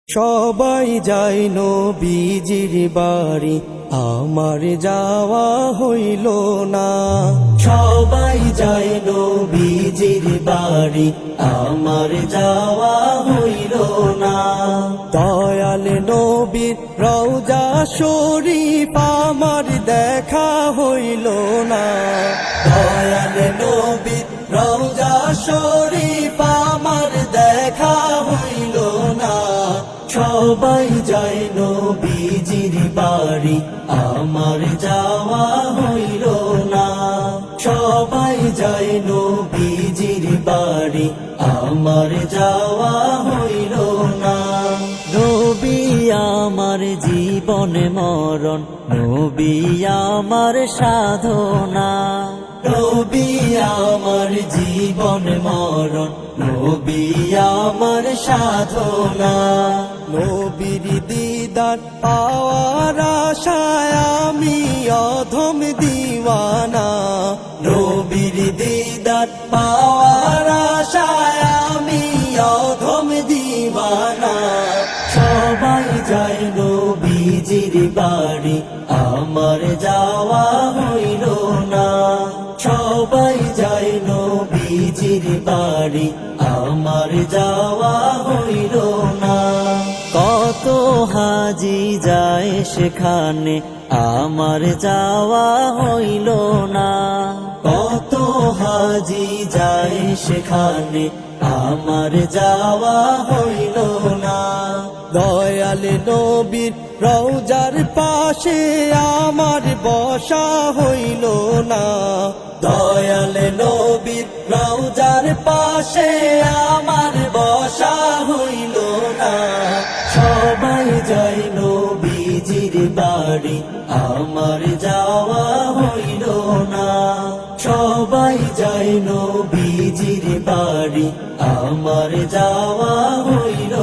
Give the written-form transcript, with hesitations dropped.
সবাই যায় নবীজির বাড়ি, আমার যাওয়া হইল না। সবাই যায় নবীজির বাড়ি, আমার যাওয়া হইল না। দয়াল নবীর রওজা শরীফ আমার দেখা হইল না। দয়াল নবীর রওজা শরীফ আমার দেখা হইল না। সবাই যায় নবীজির বাড়ি, আমার যাওয়া হইল না। সবাই যায় নবীজির বাড়ি, আমার যাওয়া হইল না। নবী আমার জীবন মরণ, নবী আমার সাধনা। নবী আমার জীবন মরণ, নবী আমার সাধনা। নবীর দিদার পাওয়ার আশায় আমি অধম দিওয়ানা। নবীর দিদার পাওয়ার আশায় আমি অধম দিওয়ানা। সবাই যায় নবীজির বাড়ি, আমার যাওয়া হইল না। সবাই যায় নবীজির বাড়ি, আমার যাওয়া হইল না। কত হাজি যায় সেখানে, আমার যাওয়া হইল না। কত হাজি যায় সেখানে, আমার যাওয়া হইল না। দয়াল নবীর রওজার পাশে আমার বসা হইল না। দয়াল নবীর রওজার পাশে আমার বসা হইল না। সবাই যায় নবীজির বাড়ি, আমার যাওয়া হইল না। সবাই যায় নবীজির বাড়ি, আমার যাওয়া হইল